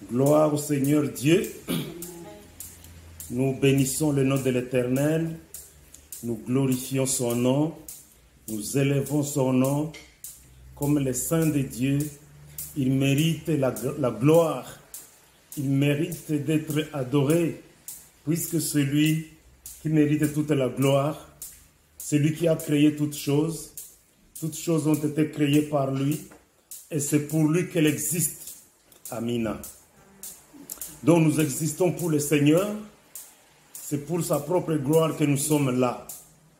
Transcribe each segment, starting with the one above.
Gloire au Seigneur Dieu. Nous bénissons le nom de l'Éternel. Nous glorifions son nom. Nous élevons son nom. Comme les saints de Dieu, il mérite la gloire. Il mérite d'être adoré, puisque celui qui mérite toute la gloire, celui qui a créé toutes choses ont été créées par lui, et c'est pour lui qu'elle existe. Amina. Donc nous existons pour le Seigneur, c'est pour sa propre gloire que nous sommes là.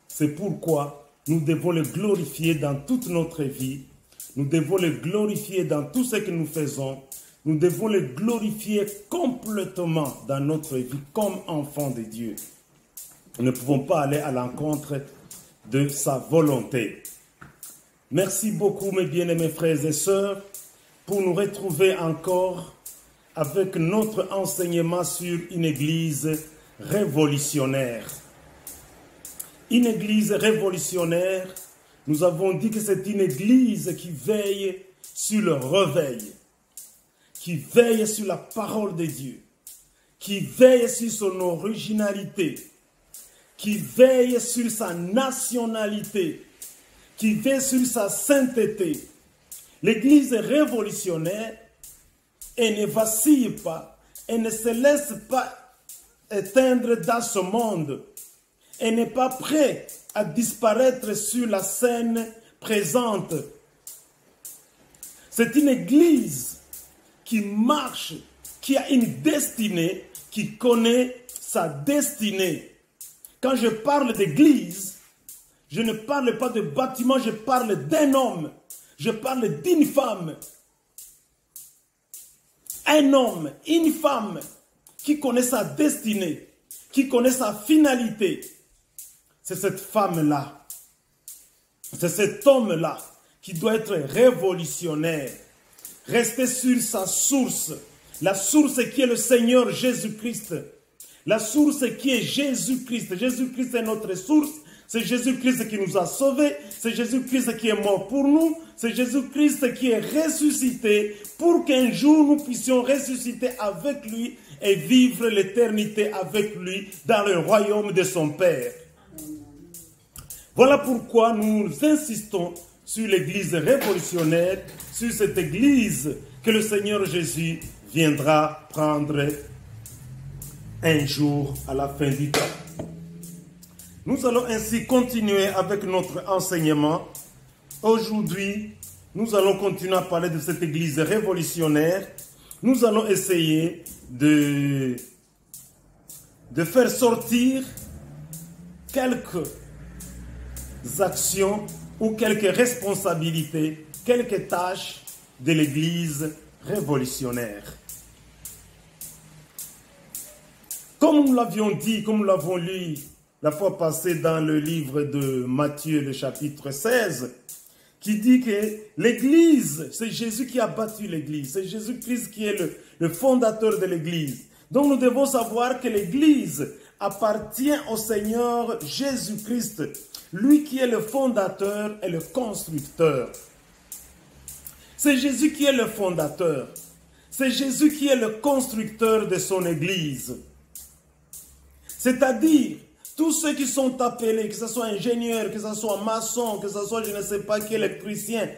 C'est pourquoi nous devons le glorifier dans toute notre vie, nous devons le glorifier dans tout ce que nous faisons, nous devons le glorifier complètement dans notre vie comme enfants de Dieu. Nous ne pouvons pas aller à l'encontre de sa volonté. Merci beaucoup mes bien-aimés frères et sœurs pour nous retrouver encore avec notre enseignement sur une église révolutionnaire. Une église révolutionnaire, nous avons dit que c'est une église qui veille sur le réveil, qui veille sur la parole de Dieu, qui veille sur son originalité, qui veille sur sa nationalité, qui veille sur sa sainteté. L'église révolutionnaire, elle ne vacille pas, elle ne se laisse pas éteindre dans ce monde. Elle n'est pas prête à disparaître sur la scène présente. C'est une église qui marche, qui a une destinée, qui connaît sa destinée. Quand je parle d'église, je ne parle pas de bâtiment, je parle d'un homme, je parle d'une femme. Un homme, une femme qui connaît sa destinée, qui connaît sa finalité. C'est cette femme-là, c'est cet homme-là qui doit être révolutionnaire. Rester sur sa source, la source qui est le Seigneur Jésus-Christ. La source qui est Jésus-Christ. Jésus-Christ est notre source. C'est Jésus-Christ qui nous a sauvés. C'est Jésus-Christ qui est mort pour nous. C'est Jésus-Christ qui est ressuscité pour qu'un jour nous puissions ressusciter avec lui et vivre l'éternité avec lui dans le royaume de son Père. Voilà pourquoi nous insistons sur l'église révolutionnaire, sur cette église que le Seigneur Jésus viendra prendre un jour à la fin du temps. Nous allons ainsi continuer avec notre enseignement. Aujourd'hui, nous allons continuer à parler de cette église révolutionnaire. Nous allons essayer de faire sortir quelques actions ou quelques responsabilités, quelques tâches de l'église révolutionnaire. Comme nous l'avions dit, comme nous l'avons lu la fois passée dans le livre de Matthieu, le chapitre 16, qui dit que l'église, c'est Jésus qui a bâti l'église, c'est Jésus-Christ qui est le fondateur de l'église. Donc nous devons savoir que l'église appartient au Seigneur Jésus-Christ, lui qui est le fondateur et le constructeur. C'est Jésus qui est le fondateur, c'est Jésus qui est le constructeur de son église. C'est-à-dire, tous ceux qui sont appelés, que ce soit ingénieurs, que ce soit maçons, que ce soit je ne sais pas qui électricien,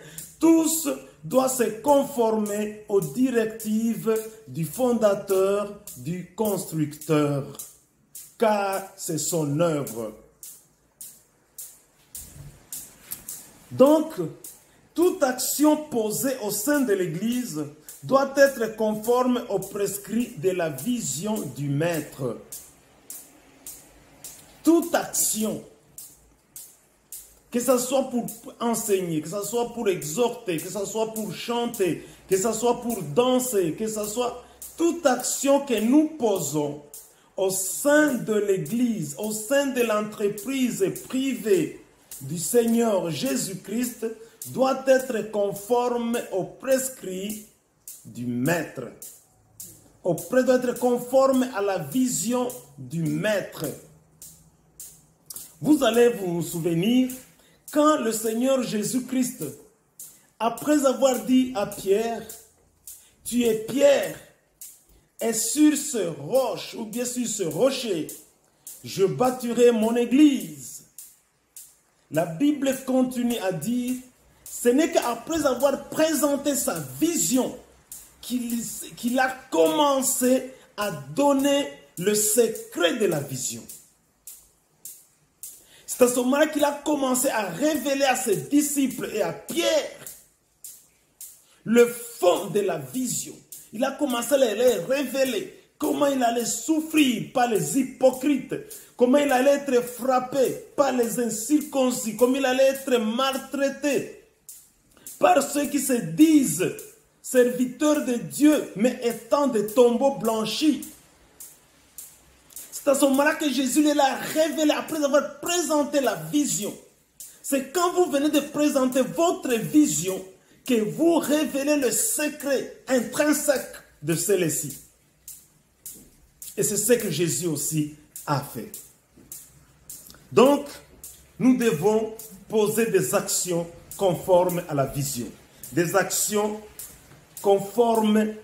tous doivent se conformer aux directives du fondateur, du constructeur, car c'est son œuvre. Donc, toute action posée au sein de l'Église doit être conforme aux prescrits de la vision du Maître. Toute action, que ce soit pour enseigner, que ce soit pour exhorter, que ce soit pour chanter, que ce soit pour danser, que ce soit toute action que nous posons au sein de l'Église, au sein de l'entreprise privée du Seigneur Jésus-Christ, doit être conforme aux prescrits du Maître. Doit être conforme à la vision du Maître. Vous allez vous souvenir, quand le Seigneur Jésus-Christ, après avoir dit à Pierre, tu es Pierre, et sur ce roche, ou bien sur ce rocher, je bâtirai mon église. La Bible continue à dire, ce n'est qu'après avoir présenté sa vision qu'il a commencé à donner le secret de la vision. C'est à ce moment-là qu'il a commencé à révéler à ses disciples et à Pierre le fond de la vision. Il a commencé à les révéler comment il allait souffrir par les hypocrites, comment il allait être frappé par les incirconcis, comment il allait être maltraité par ceux qui se disent serviteurs de Dieu, mais étant des tombeaux blanchis. C'est à ce moment-là que Jésus l'a révélé après avoir présenté la vision. C'est quand vous venez de présenter votre vision que vous révélez le secret intrinsèque de celle-ci. Et c'est ce que Jésus aussi a fait. Donc, nous devons poser des actions conformes à la vision. Des actions conformes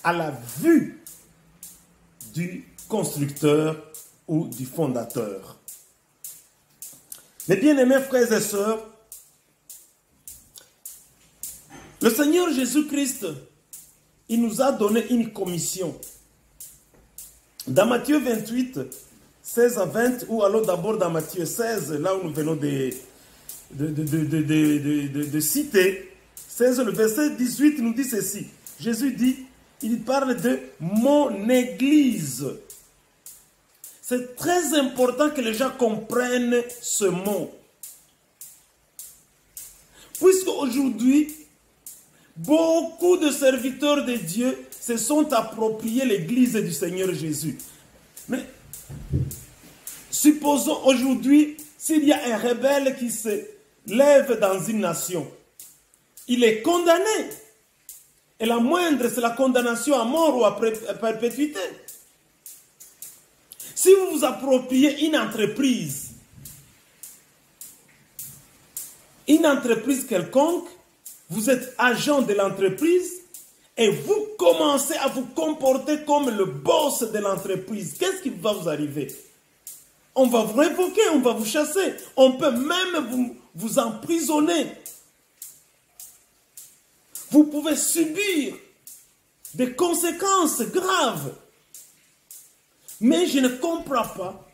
à la vue du constructeur ou du fondateur. Mes bien-aimés frères et sœurs, le Seigneur Jésus-Christ, il nous a donné une commission. Dans Matthieu 28, 16 à 20, ou alors d'abord dans Matthieu 16, là où nous venons de citer, 16, le verset 18 nous dit ceci. Jésus dit, il parle de mon église. C'est très important que les gens comprennent ce mot. Puisque aujourd'hui, beaucoup de serviteurs de Dieu se sont appropriés l'église du Seigneur Jésus. Mais supposons aujourd'hui, s'il y a un rebelle qui se lève dans une nation, il est condamné. Et la moindre, c'est la condamnation à mort ou à perpétuité. Si vous vous appropriez une entreprise quelconque, vous êtes agent de l'entreprise et vous commencez à vous comporter comme le boss de l'entreprise. Qu'est-ce qui va vous arriver? On va vous révoquer, on va vous chasser. On peut même vous emprisonner. Vous pouvez subir des conséquences graves. Mais je ne comprends pas,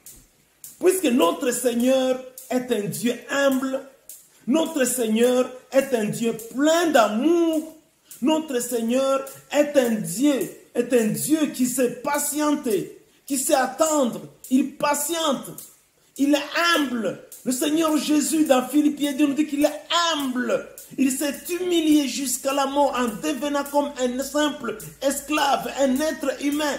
puisque notre Seigneur est un Dieu humble, notre Seigneur est un Dieu plein d'amour, notre Seigneur est un Dieu qui sait patienter, qui sait attendre, il patiente, il est humble. Le Seigneur Jésus dans Philippiens 2 nous dit qu'il est humble. Il s'est humilié jusqu'à la mort en devenant comme un simple esclave, un être humain.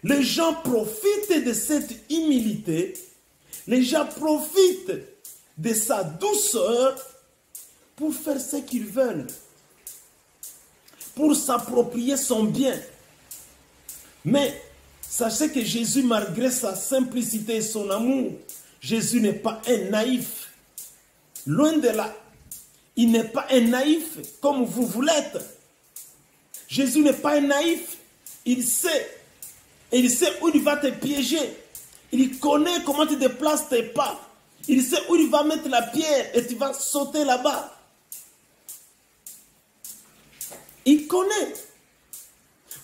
Les gens profitent de cette humilité, les gens profitent de sa douceur pour faire ce qu'ils veulent, pour s'approprier son bien. Mais sachez que Jésus, malgré sa simplicité et son amour, Jésus n'est pas un naïf. Loin de là, il n'est pas un naïf comme vous l'êtes. Jésus n'est pas un naïf, il sait. Et il sait où il va te piéger. Il connaît comment tu déplaces tes pas. Il sait où il va mettre la pierre et tu vas sauter là-bas. Il connaît.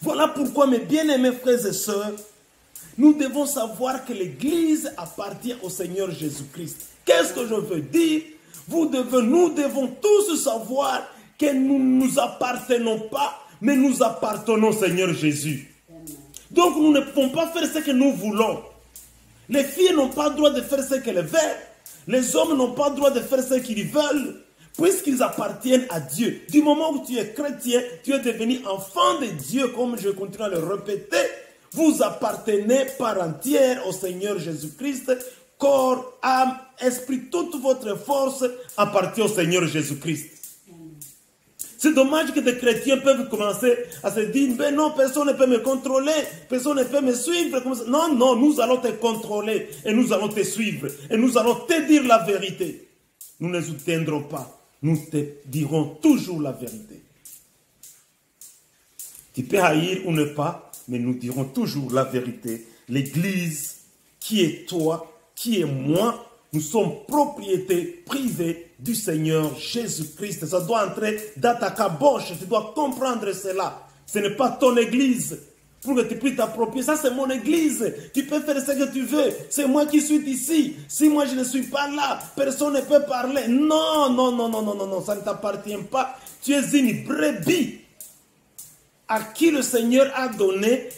Voilà pourquoi, mes bien-aimés frères et sœurs, nous devons savoir que l'Église appartient au Seigneur Jésus-Christ. Qu'est-ce que je veux dire? Nous devons tous savoir que nous ne nous appartenons pas, mais nous appartenons au Seigneur Jésus. Donc nous ne pouvons pas faire ce que nous voulons. Les filles n'ont pas le droit de faire ce qu'elles veulent. Les hommes n'ont pas le droit de faire ce qu'ils veulent, puisqu'ils appartiennent à Dieu. Du moment où tu es chrétien, tu es devenu enfant de Dieu, comme je continue à le répéter. Vous appartenez par entière au Seigneur Jésus-Christ. Corps, âme, esprit, toute votre force appartient au Seigneur Jésus-Christ. C'est dommage que des chrétiens peuvent commencer à se dire, ben non, personne ne peut me contrôler, personne ne peut me suivre. Non, non, nous allons te contrôler et nous allons te suivre et nous allons te dire la vérité. Nous ne nous tiendrons pas, nous te dirons toujours la vérité. Tu peux haïr ou ne pas, mais nous dirons toujours la vérité. L'Église, qui est toi, qui est moi, nous sommes propriété privée du Seigneur Jésus-Christ. Ça doit entrer dans ta caboche. Tu dois comprendre cela. Ce n'est pas ton Église pour que tu puisses t'approprier. Ça, c'est mon Église. Tu peux faire ce que tu veux. C'est moi qui suis ici. Si moi, je ne suis pas là, personne ne peut parler. Non, non, non, non, non, non, non. Ça ne t'appartient pas. Tu es une brebis à qui le Seigneur a donné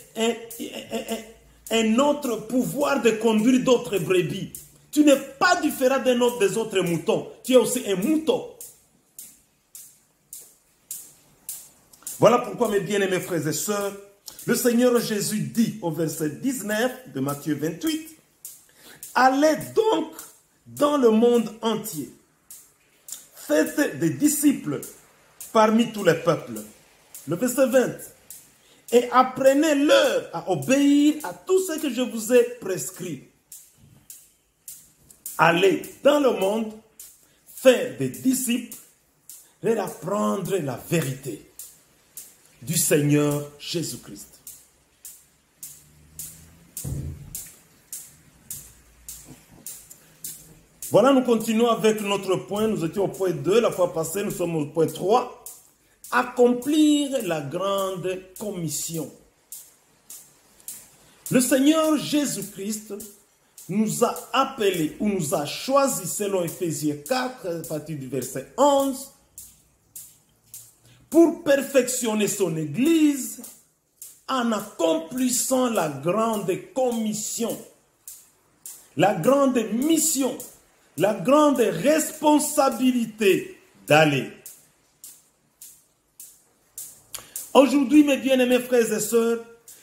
un autre pouvoir de conduire d'autres brebis. Tu n'es pas différent des autres moutons. Tu es aussi un mouton. Voilà pourquoi, mes bien-aimés frères et sœurs, le Seigneur Jésus dit au verset 19 de Matthieu 28, « Allez donc dans le monde entier, faites des disciples parmi tous les peuples. » Le verset 20, « Et apprenez-leur à obéir à tout ce que je vous ai prescrit. » Allez dans le monde, faire des disciples, leur apprendre la vérité du Seigneur Jésus-Christ. Voilà, nous continuons avec notre point. Nous étions au point 2, la fois passée, nous sommes au point 3. Accomplir la grande commission. Le Seigneur Jésus-Christ nous a appelés ou nous a choisis selon Éphésiens 4, à partir du verset 11, pour perfectionner son Église en accomplissant la grande commission, la grande mission, la grande responsabilité d'aller. Aujourd'hui, mes bien-aimés frères et sœurs,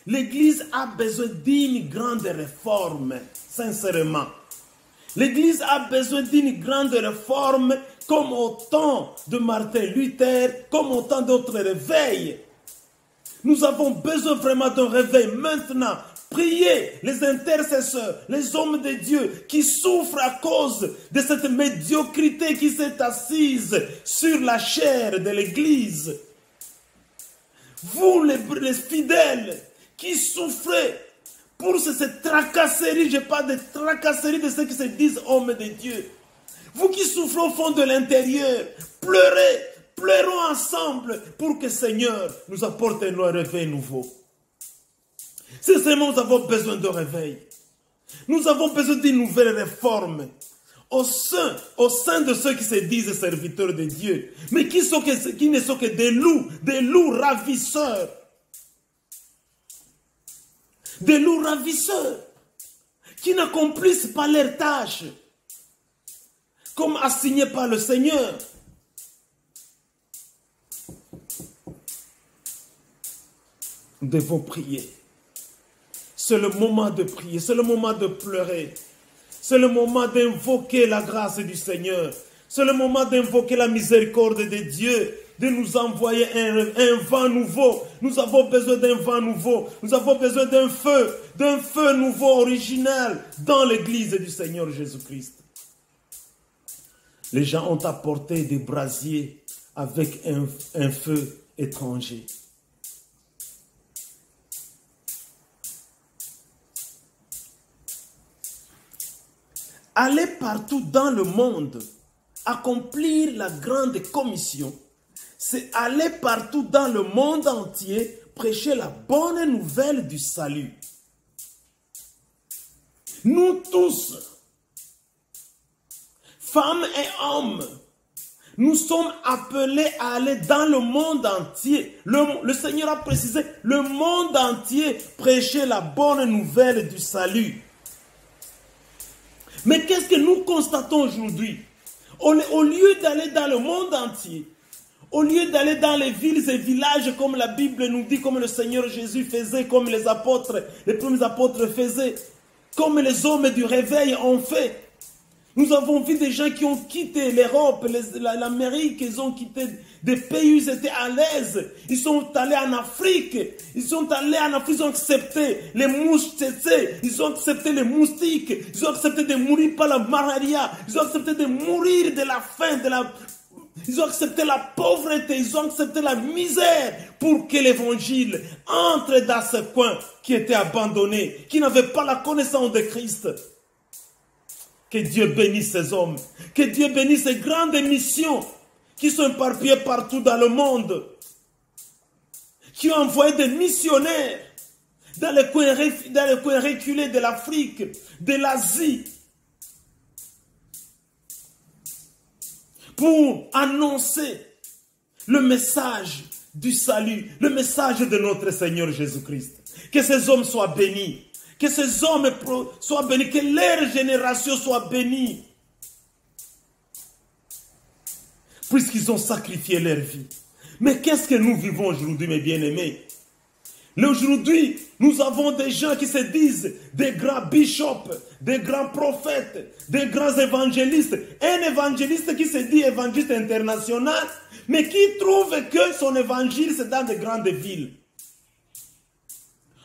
l'Église a besoin d'une grande réforme, sincèrement. L'Église a besoin d'une grande réforme comme au temps de Martin Luther, comme au temps d'autres réveils. Nous avons besoin vraiment d'un réveil maintenant. Priez les intercesseurs, les hommes de Dieu qui souffrent à cause de cette médiocrité qui s'est assise sur la chair de l'Église. Vous les fidèles qui souffrez pour cette tracasserie, je parle de tracasserie de ceux qui se disent hommes de Dieu. Vous qui souffrez au fond de l'intérieur, pleurez, pleurons ensemble pour que le Seigneur nous apporte un réveil nouveau. Sincèrement, nous avons besoin de réveil. Nous avons besoin d'une nouvelle réforme au sein de ceux qui se disent serviteurs de Dieu, mais qui ne sont que des loups ravisseurs. Des loups ravisseurs qui n'accomplissent pas leurs tâches comme assigné par le Seigneur. Nous devons prier. C'est le moment de prier, c'est le moment de pleurer. C'est le moment d'invoquer la grâce du Seigneur. C'est le moment d'invoquer la miséricorde de Dieu, de nous envoyer un vent nouveau. Nous avons besoin d'un vent nouveau. Nous avons besoin d'un feu nouveau, original, dans l'église du Seigneur Jésus-Christ. Les gens ont apporté des brasiers avec un feu étranger. Aller partout dans le monde, accomplir la grande commission, c'est aller partout dans le monde entier, prêcher la bonne nouvelle du salut. Nous tous, femmes et hommes, nous sommes appelés à aller dans le monde entier. Le Seigneur a précisé, le monde entier, prêcher la bonne nouvelle du salut. Mais qu'est-ce que nous constatons aujourd'hui? Au lieu d'aller dans le monde entier, au lieu d'aller dans les villes et villages comme la Bible nous dit, comme le Seigneur Jésus faisait, comme les premiers apôtres faisaient, comme les hommes du réveil ont fait. Nous avons vu des gens qui ont quitté l'Europe, l'Amérique, ils ont quitté des pays où ils étaient à l'aise. Ils sont allés en Afrique. Ils ont accepté les mouches tsetse, ils ont accepté les moustiques, ils ont accepté de mourir par la malaria, ils ont accepté de mourir de la faim, Ils ont accepté la pauvreté, ils ont accepté la misère pour que l'évangile entre dans ce coin qui était abandonné, qui n'avait pas la connaissance de Christ. Que Dieu bénisse ces hommes, que Dieu bénisse ces grandes missions qui sont éparpillées partout dans le monde, qui ont envoyé des missionnaires dans les coins reculés de l'Afrique, de l'Asie, pour annoncer le message du salut, le message de notre Seigneur Jésus-Christ. Que ces hommes soient bénis, que ces hommes soient bénis, que leur génération soit bénie, puisqu'ils ont sacrifié leur vie. Mais qu'est-ce que nous vivons aujourd'hui, mes bien-aimés? Aujourd'hui, nous avons des gens qui se disent des grands bishops, des grands prophètes, des grands évangélistes. Un évangéliste qui se dit évangéliste international, mais qui trouve que son évangile c'est dans de grandes villes.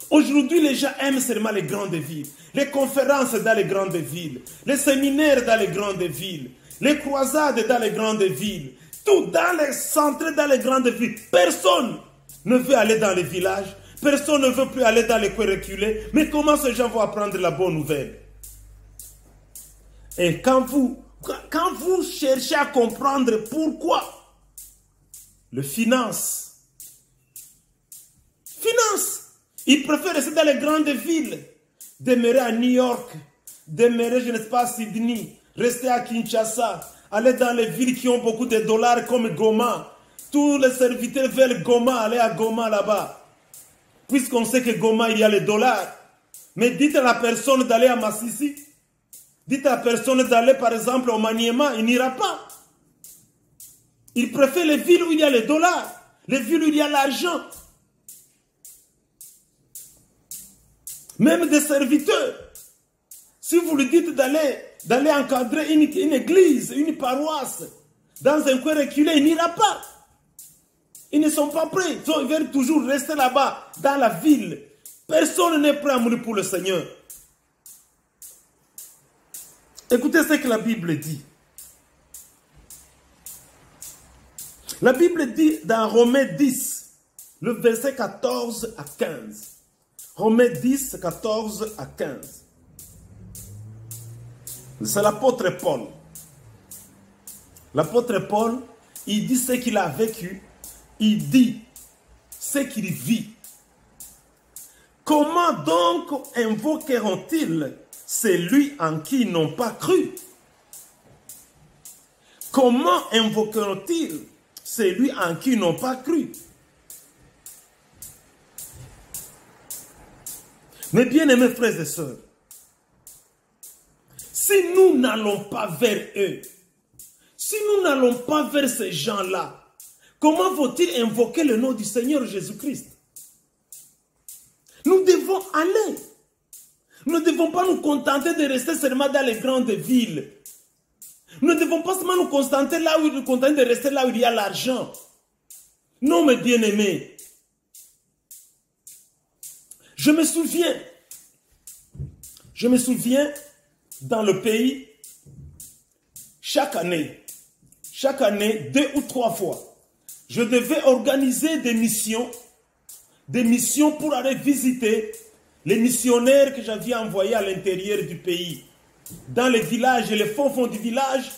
Aujourd'hui, les gens aiment seulement les grandes villes, les conférences dans les grandes villes, les séminaires dans les grandes villes, les croisades dans les grandes villes, tout dans les centres, dans les grandes villes. Personne ne veut aller dans les villages. Personne ne veut plus aller dans les coins reculés. Mais comment ces gens vont apprendre la bonne nouvelle? Et quand vous cherchez à comprendre pourquoi le finance, ils préfèrent rester dans les grandes villes, demeurer à New York, demeurer, je ne sais pas, à Sydney, rester à Kinshasa, aller dans les villes qui ont beaucoup de dollars comme Goma. Tous les serviteurs veulent Goma, aller à Goma là-bas. Puisqu'on sait que Goma, il y a les dollars. Mais dites à la personne d'aller à Massissi. Dites à la personne d'aller, par exemple, au Maniema. Il n'ira pas. Il préfère les villes où il y a les dollars. Les villes où il y a l'argent. Même des serviteurs. Si vous lui dites d'aller encadrer une église, une paroisse, dans un coin reculé, il n'ira pas. Ils ne sont pas prêts. Ils veulent toujours rester là-bas, dans la ville. Personne n'est prêt à mourir pour le Seigneur. Écoutez ce que la Bible dit. La Bible dit dans Romains 10, le verset 14 à 15. Romains 10, 14 à 15. C'est l'apôtre Paul. L'apôtre Paul, il dit ce qu'il a vécu. Il dit ce qu'il vit. Comment donc invoqueront-ils celui en qui ils n'ont pas cru? Comment invoqueront-ils celui en qui ils n'ont pas cru? Mes bien-aimés frères et sœurs, si nous n'allons pas vers eux, si nous n'allons pas vers ces gens-là, comment vont-ils invoquer le nom du Seigneur Jésus-Christ? Nous devons aller. Nous ne devons pas nous contenter de rester seulement dans les grandes villes. Nous ne devons pas seulement nous contenter de rester là où il y a l'argent. Non, mes bien-aimés. Je me souviens dans le pays, chaque année, 2 ou 3 fois, je devais organiser des missions pour aller visiter les missionnaires que j'avais envoyés à l'intérieur du pays, dans les villages et les fonds du village.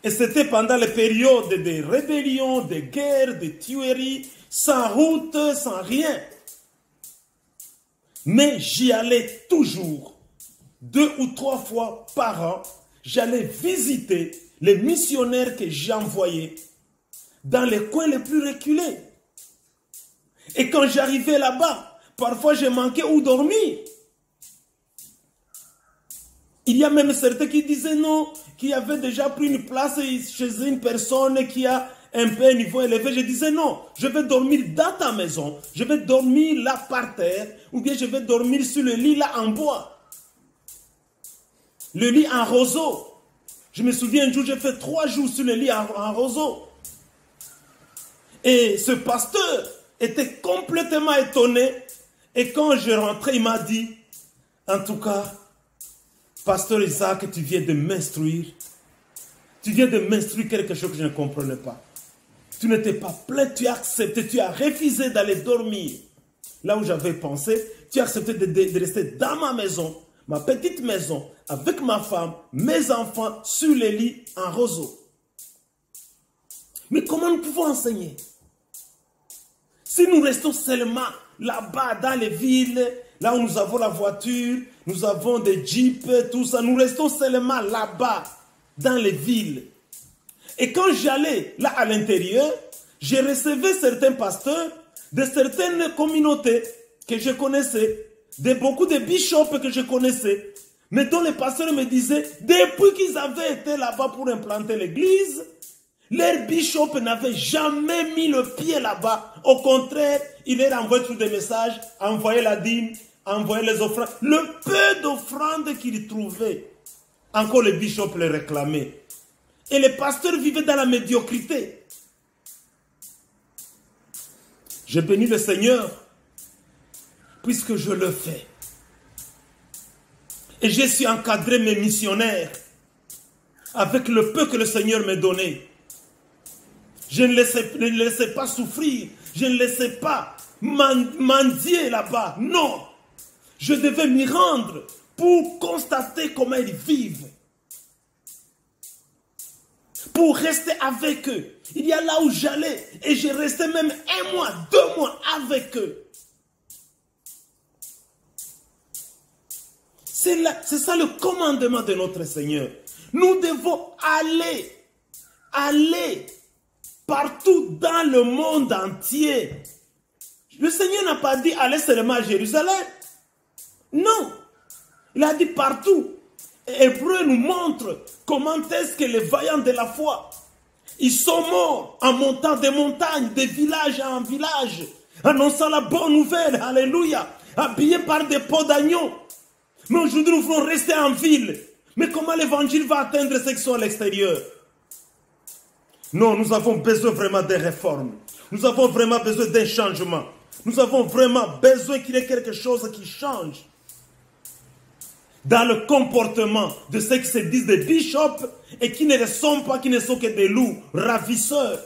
Et c'était pendant les périodes de rébellion, de guerre, de tueries, sans route, sans rien. Mais j'y allais toujours, 2 ou 3 fois par an, j'allais visiter les missionnaires que j'ai envoyés dans les coins les plus reculés. Et quand j'arrivais là-bas, parfois je manquais où dormir. Il y a même certains qui disaient non, qui avaient déjà pris une place chez une personne qui a un peu un niveau élevé. Je disais non, je vais dormir dans ta maison, je vais dormir là par terre, ou bien je vais dormir sur le lit là en bois. Le lit en roseau. Je me souviens un jour, j'ai fait 3 jours sur le lit en roseau. Et ce pasteur était complètement étonné. Et quand je rentrais, il m'a dit, en tout cas, Pasteur Isaac, tu viens de m'instruire. Tu viens de m'instruire quelque chose que je ne comprenais pas. Tu n'étais pas plein, tu as accepté, tu as refusé d'aller dormir. Là où j'avais pensé, tu as accepté de rester dans ma maison, ma petite maison, avec ma femme, mes enfants, sur les lits en roseau. Mais comment nous pouvons enseigner? Si nous restons seulement là-bas dans les villes, là où nous avons la voiture, nous avons des jeeps, tout ça, nous restons seulement là-bas, dans les villes. Et quand j'allais là à l'intérieur, je recevais certains pasteurs de certaines communautés que je connaissais, de beaucoup de bishops que je connaissais, mais dont les pasteurs me disaient, depuis qu'ils avaient été là-bas pour implanter l'église, leur bishop n'avait jamais mis le pied là-bas. Au contraire, il leur envoyait tous des messages, envoyait la dîme, envoyait les offrandes. Le peu d'offrandes qu'il trouvait, encore le bishop les réclamait. Et les pasteurs vivaient dans la médiocrité. Je bénis le Seigneur, puisque je le fais. Et je suis encadré mes missionnaires avec le peu que le Seigneur m'a donné. Je ne les laissais pas souffrir. Je ne laissais pas mendier là-bas. Non. Je devais m'y rendre pour constater comment ils vivent. Pour rester avec eux. Il y a là où j'allais et je restais même 1 mois, 2 mois avec eux. C'est ça le commandement de notre Seigneur. Nous devons aller partout dans le monde entier. Le Seigneur n'a pas dit aller seulement à Jérusalem. Non. Il a dit partout. Et Hébreu nous montre comment est-ce que les vaillants de la foi, ils sont morts en montant des montagnes, de village en village, annonçant la bonne nouvelle, alléluia, habillés par des peaux d'agneau. Mais aujourd'hui, nous voulons rester en ville. Mais comment l'évangile va atteindre ceux qui sont à l'extérieur? Non, nous avons besoin vraiment de réformes. Nous avons vraiment besoin d'un changement. Nous avons vraiment besoin qu'il y ait quelque chose qui change dans le comportement de ceux qui se disent des bishops et qui ne le sont pas, qui ne sont que des loups ravisseurs,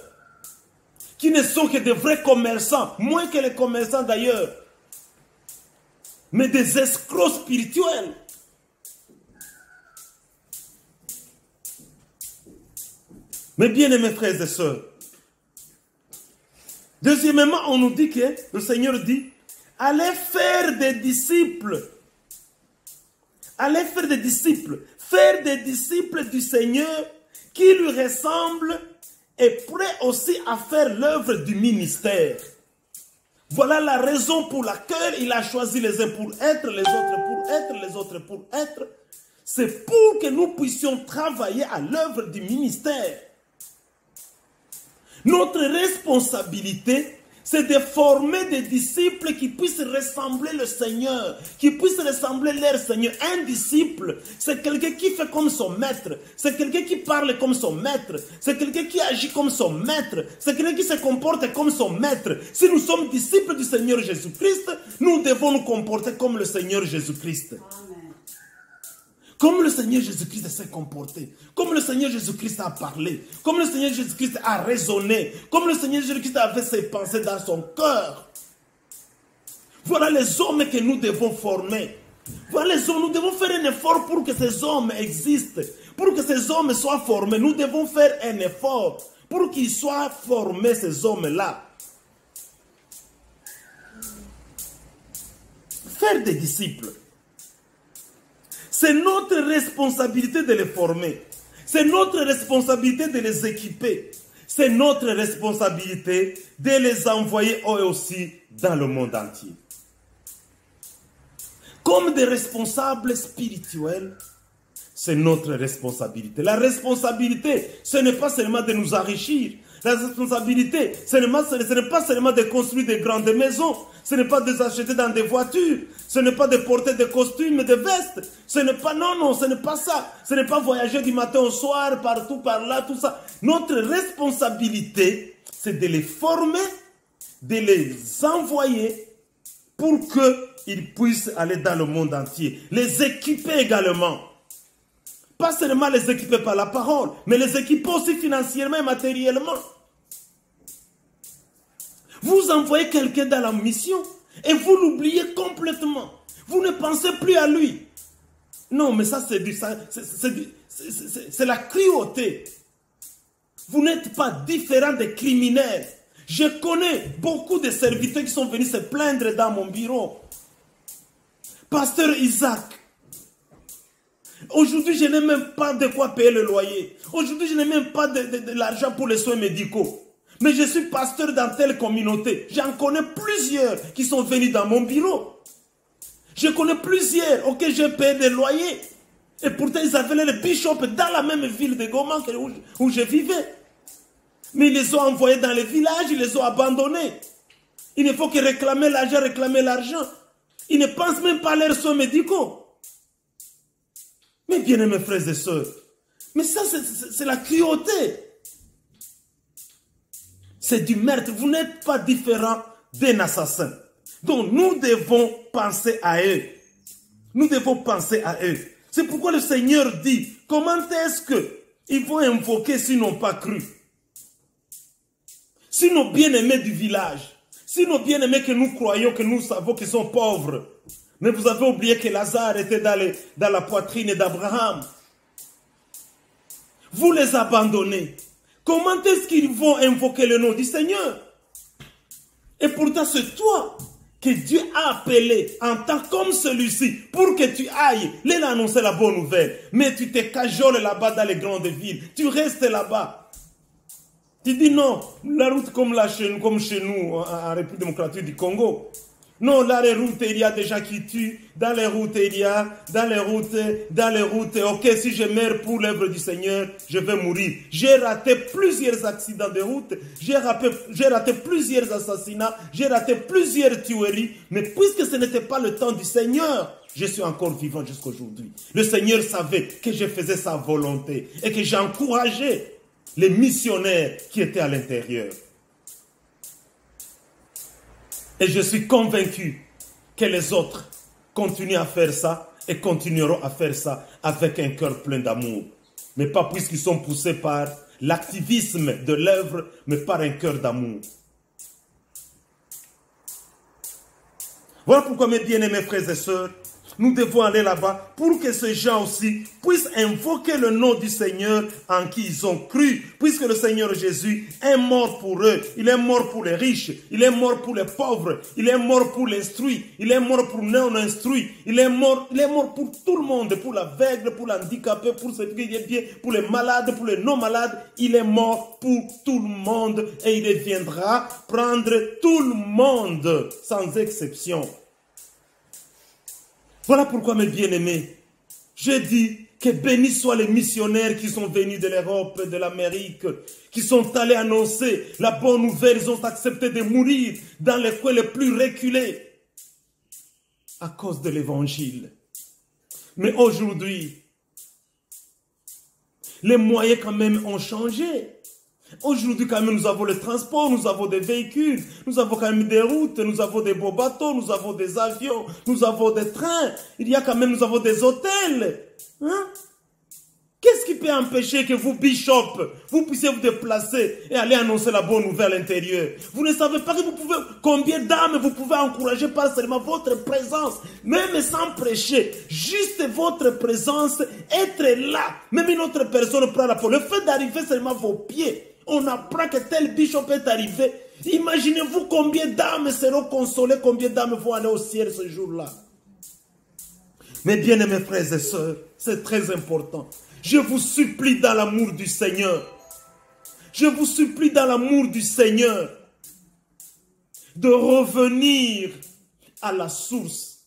qui ne sont que des vrais commerçants, moins que les commerçants d'ailleurs, mais des escrocs spirituels. Mes bien-aimés frères et sœurs, deuxièmement, on nous dit que le Seigneur dit, allez faire des disciples. Allez faire des disciples du Seigneur qui lui ressemblent et prêts aussi à faire l'œuvre du ministère. Voilà la raison pour laquelle il a choisi les uns pour être, les autres pour être, les autres pour être. C'est pour que nous puissions travailler à l'œuvre du ministère. Notre responsabilité, c'est de former des disciples qui puissent ressembler le Seigneur, qui puissent ressembler leur Seigneur. Un disciple, c'est quelqu'un qui fait comme son maître, c'est quelqu'un qui parle comme son maître, c'est quelqu'un qui agit comme son maître, c'est quelqu'un qui se comporte comme son maître. Si nous sommes disciples du Seigneur Jésus-Christ, nous devons nous comporter comme le Seigneur Jésus-Christ. Comme le Seigneur Jésus-Christ s'est comporté, comme le Seigneur Jésus-Christ a parlé, comme le Seigneur Jésus-Christ a raisonné, comme le Seigneur Jésus-Christ avait ses pensées dans son cœur. Voilà les hommes que nous devons former. Voilà les hommes, nous devons faire un effort pour que ces hommes existent, pour que ces hommes soient formés. Nous devons faire un effort pour qu'ils soient formés, ces hommes-là. Faire des disciples. C'est notre responsabilité de les former. C'est notre responsabilité de les équiper. C'est notre responsabilité de les envoyer eux aussi dans le monde entier. Comme des responsables spirituels, c'est notre responsabilité. La responsabilité, ce n'est pas seulement de nous enrichir. La responsabilité, ce n'est pas seulement de construire des grandes maisons. Ce n'est pas de s'acheter dans des voitures. Ce n'est pas de porter des costumes, des vestes. Ce n'est pas, non, ce n'est pas ça. Ce n'est pas voyager du matin au soir, partout, par là, tout ça. Notre responsabilité, c'est de les former, de les envoyer pour qu'ils puissent aller dans le monde entier. Les équiper également. Pas seulement les équiper par la parole, mais les équiper aussi financièrement et matériellement. Vous envoyez quelqu'un dans la mission et vous l'oubliez complètement. Vous ne pensez plus à lui. Non, mais ça, c'est la cruauté. Vous n'êtes pas différent des criminels. Je connais beaucoup de serviteurs qui sont venus se plaindre dans mon bureau. Pasteur Isaac, aujourd'hui, je n'ai même pas de quoi payer le loyer. Aujourd'hui, je n'ai même pas de l'argent pour les soins médicaux. Mais je suis pasteur dans telle communauté. J'en connais plusieurs qui sont venus dans mon bureau. Je connais plusieurs auxquels j'ai payé des loyers. Et pourtant, ils avaient le bishop dans la même ville de Goma où je vivais. Mais ils les ont envoyés dans les villages, ils les ont abandonnés. Il ne faut que réclamer l'argent. Ils ne pensent même pas à leurs soins médicaux. Mais bien aimés frères et sœurs, mais ça c'est la cruauté. C'est du meurtre. Vous n'êtes pas différent d'un assassin. Donc nous devons penser à eux. Nous devons penser à eux. C'est pourquoi le Seigneur dit, comment est-ce qu'ils vont invoquer s'ils n'ont pas cru? Si nos bien-aimés du village, si nos bien-aimés que nous croyons, que nous savons qu'ils sont pauvres, mais vous avez oublié que Lazare était dans la poitrine d'Abraham. Vous les abandonnez. Comment est-ce qu'ils vont invoquer le nom du Seigneur? Et pourtant, c'est toi que Dieu a appelé en tant comme celui-ci pour que tu ailles leur annoncer la bonne nouvelle. Mais tu te cajoles là-bas dans les grandes villes. Tu restes là-bas. Tu dis non, la route comme chez nous, en République démocratique du Congo. Non, là, les routes, il y a des gens qui tuent. Dans les routes, dans les routes. Ok, si je meurs pour l'œuvre du Seigneur, je vais mourir. J'ai raté plusieurs accidents de route. J'ai raté plusieurs assassinats. J'ai raté plusieurs tueries. Mais puisque ce n'était pas le temps du Seigneur, je suis encore vivant jusqu'à aujourd'hui. Le Seigneur savait que je faisais sa volonté et que j'encourageais les missionnaires qui étaient à l'intérieur. Et je suis convaincu que les autres continuent à faire ça et continueront à faire ça avec un cœur plein d'amour. Mais pas puisqu'ils sont poussés par l'activisme de l'œuvre, mais par un cœur d'amour. Voilà pourquoi, mes bien-aimés frères et sœurs, nous devons aller là-bas pour que ces gens aussi puissent invoquer le nom du Seigneur en qui ils ont cru. Puisque le Seigneur Jésus est mort pour eux. Il est mort pour les riches. Il est mort pour les pauvres. Il est mort pour l'instruit. Il est mort pour non-instruit. Il est mort pour tout le monde. Pour l'aveugle, pour l'handicapé, pour ceux qui est bien, pour les malades, pour les non-malades. Il est mort pour tout le monde. Et il viendra prendre tout le monde sans exception. Voilà pourquoi, mes bien-aimés, je dis que bénis soient les missionnaires qui sont venus de l'Europe, de l'Amérique, qui sont allés annoncer la bonne nouvelle. Ils ont accepté de mourir dans les coins les plus reculés à cause de l'évangile. Mais aujourd'hui, les moyens quand même ont changé. Aujourd'hui, quand même, nous avons le transport, nous avons des véhicules, nous avons quand même des routes, nous avons des beaux bateaux, nous avons des avions, nous avons des trains, nous avons des hôtels. Hein? Qu'est-ce qui peut empêcher que vous, bishop, vous puissiez vous déplacer et aller annoncer la bonne nouvelle à l'intérieur? Vous ne savez pas que vous pouvez, combien d'âmes vous pouvez encourager par seulement votre présence, même sans prêcher, juste votre présence, être là. Même une autre personne prend la parole. Le fait d'arriver seulement vos pieds, on apprend que tel bishop est arrivé. Imaginez-vous combien d'âmes seront consolées, combien d'âmes vont aller au ciel ce jour-là. Mais bien aimés frères et sœurs, c'est très important. Je vous supplie dans l'amour du Seigneur. Je vous supplie dans l'amour du Seigneur de revenir à la source.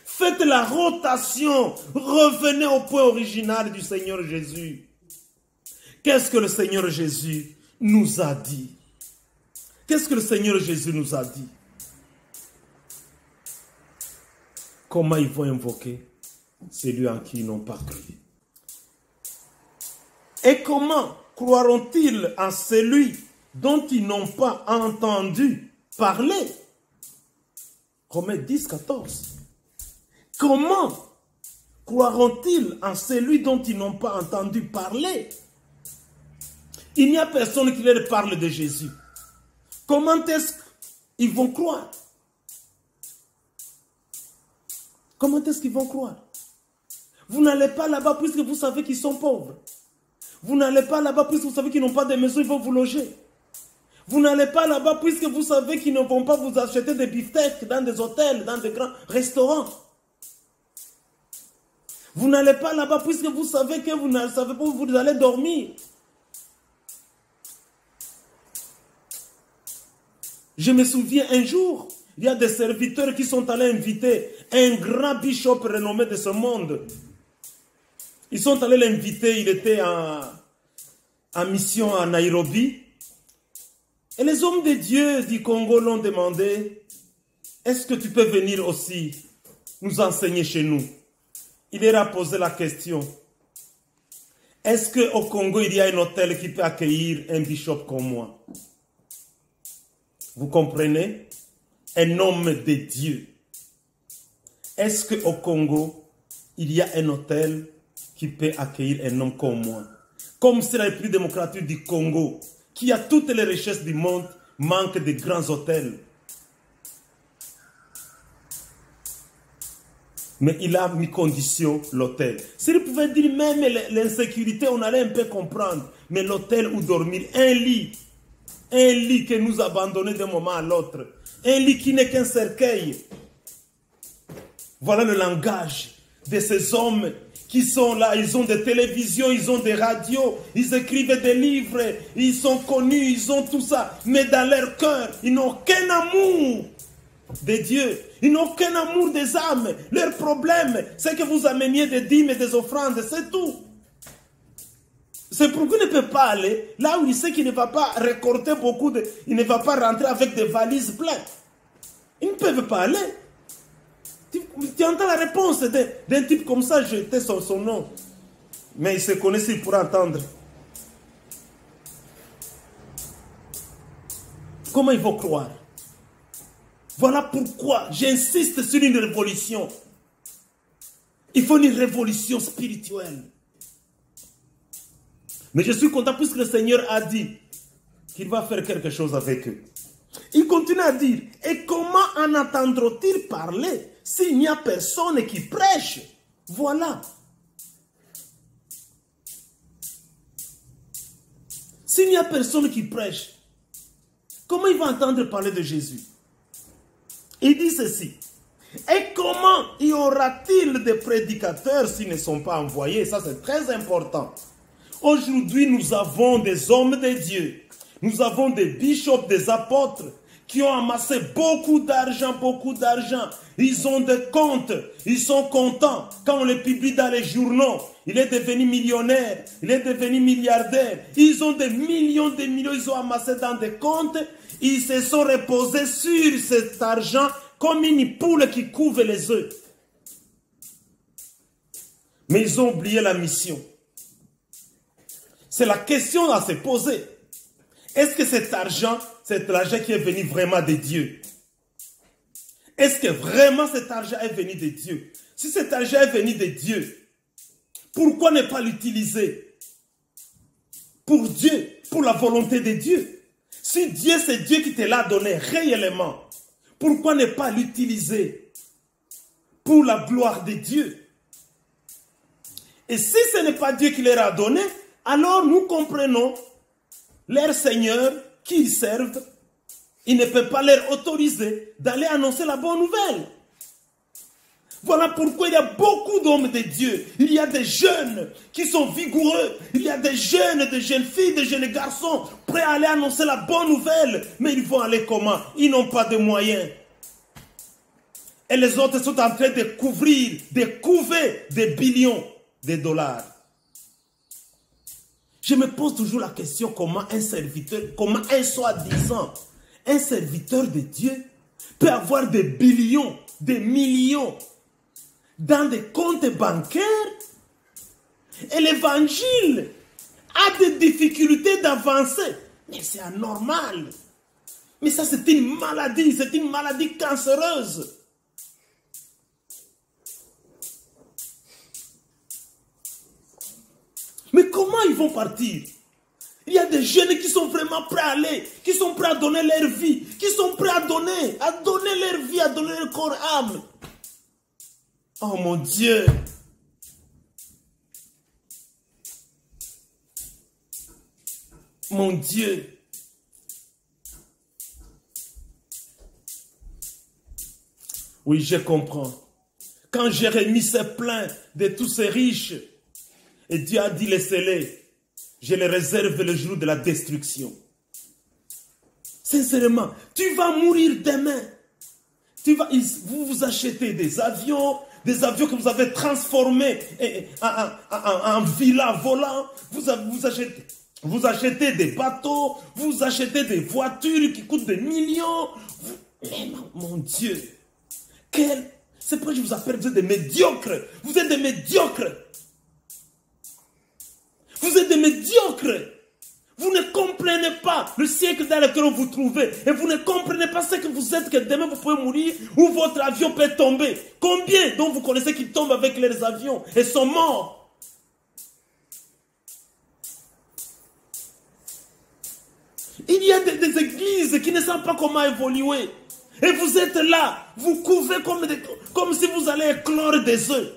Faites la rotation. Revenez au point original du Seigneur Jésus. Qu'est-ce que le Seigneur Jésus nous a dit? Qu'est-ce que le Seigneur Jésus nous a dit? Comment ils vont invoquer celui en qui ils n'ont pas cru? Et comment croiront-ils en celui dont ils n'ont pas entendu parler? Romains 10, 14. Comment croiront-ils en celui dont ils n'ont pas entendu parler? Il n'y a personne qui leur parle de Jésus. Comment est-ce qu'ils vont croire? Comment est-ce qu'ils vont croire? Vous n'allez pas là-bas puisque vous savez qu'ils sont pauvres. Vous n'allez pas là-bas puisque vous savez qu'ils n'ont pas de maison, ils vont vous loger. Vous n'allez pas là-bas puisque vous savez qu'ils ne vont pas vous acheter des beefsteaks dans des hôtels, dans des grands restaurants. Vous n'allez pas là-bas puisque vous savez que vous ne savez pas où vous allez dormir. Je me souviens un jour, il y a des serviteurs qui sont allés inviter un grand bishop renommé de ce monde. Ils sont allés l'inviter, il était en mission à Nairobi. Et les hommes de Dieu du Congo l'ont demandé, est-ce que tu peux venir aussi nous enseigner chez nous? Il leur a posé la question, est-ce qu'au Congo il y a un hôtel qui peut accueillir un bishop comme moi? Vous comprenez? Un homme de Dieu. Est-ce qu'au Congo, il y a un hôtel qui peut accueillir un homme comme moi? Comme c'est la République démocratique du Congo, qui a toutes les richesses du monde, manque de grands hôtels. Mais il a mis condition l'hôtel. S'il pouvait dire même l'insécurité, on allait un peu comprendre. Mais l'hôtel où dormir, un lit que nous abandonnons d'un moment à l'autre. Un lit qui n'est qu'un cercueil. Voilà le langage de ces hommes qui sont là. Ils ont des télévisions, ils ont des radios, ils écrivent des livres, ils sont connus, ils ont tout ça. Mais dans leur cœur, ils n'ont aucun amour de Dieu. Ils n'ont aucun amour des âmes. Leur problème, c'est que vous ameniez des dîmes et des offrandes, c'est tout. C'est pourquoi il ne peut pas aller là où il sait qu'il ne va pas récolter beaucoup de... Il ne va pas rentrer avec des valises pleines. Ils ne peuvent pas aller. Tu entends la réponse d'un type comme ça, jeter son nom. Mais il se connaît, il pourra entendre. Comment ils vont croire? Voilà pourquoi j'insiste sur une révolution. Il faut une révolution spirituelle. Mais je suis content puisque le Seigneur a dit qu'il va faire quelque chose avec eux. Il continue à dire, et comment en entendront-ils parler s'il n'y a personne qui prêche? Voilà. S'il n'y a personne qui prêche, comment ils vont entendre parler de Jésus? Il dit ceci. Et comment y aura-t-il des prédicateurs s'ils ne sont pas envoyés? Ça, c'est très important. Aujourd'hui, nous avons des hommes de Dieu. Nous avons des bishops, des apôtres qui ont amassé beaucoup d'argent, beaucoup d'argent. Ils ont des comptes. Ils sont contents quand on les publie dans les journaux. Il est devenu millionnaire. Il est devenu milliardaire. Ils ont des millions, ils ont amassé dans des comptes. Ils se sont reposés sur cet argent comme une poule qui couve les œufs. Mais ils ont oublié la mission. C'est la question à se poser. Est-ce que cet argent, c'est l'argent qui est venu vraiment de Dieu? Est-ce que vraiment cet argent est venu de Dieu? Si cet argent est venu de Dieu, pourquoi ne pas l'utiliser pour Dieu, pour la volonté de Dieu? Si Dieu, c'est Dieu qui te l'a donné réellement, pourquoi ne pas l'utiliser pour la gloire de Dieu? Et si ce n'est pas Dieu qui leur a donné, alors nous comprenons leur Seigneur qui ils servent, il ne peut pas leur autoriser d'aller annoncer la bonne nouvelle. Voilà pourquoi il y a beaucoup d'hommes de Dieu. Il y a des jeunes qui sont vigoureux. Il y a des jeunes filles, des jeunes garçons prêts à aller annoncer la bonne nouvelle. Mais ils vont aller comment? Ils n'ont pas de moyens. Et les autres sont en train de couver des billions de dollars. Je me pose toujours la question comment un serviteur, comment un soi-disant, un serviteur de Dieu peut avoir des billions, des millions dans des comptes bancaires et l'évangile a des difficultés d'avancer. Mais c'est anormal. Mais ça c'est une maladie cancéreuse. Mais comment ils vont partir? Il y a des jeunes qui sont vraiment prêts à aller, qui sont prêts à donner leur vie, qui sont prêts à donner leur vie, à donner leur corps, âme. Oh mon Dieu! Mon Dieu! Oui, je comprends. Quand Jérémie s'est plaint de tous ces riches, et Dieu a dit, laissez-les, je les réserve le jour de la destruction. Sincèrement, tu vas mourir demain. Vous vous achetez des avions que vous avez transformés en villas volants. Vous achetez des bateaux, vous achetez des voitures qui coûtent des millions. Mais mon Dieu, c'est pourquoi je vous appelle, vous êtes des médiocres. Vous êtes des médiocres. Vous êtes des médiocres. Vous ne comprenez pas le siècle dans lequel vous vous trouvez. Et vous ne comprenez pas ce que vous êtes, que demain vous pouvez mourir ou votre avion peut tomber. Combien dont vous connaissez qui tombent avec leurs avions et sont morts? Il y a des églises qui ne savent pas comment évoluer. Et vous êtes là, vous couvez comme si vous allez éclore des œufs.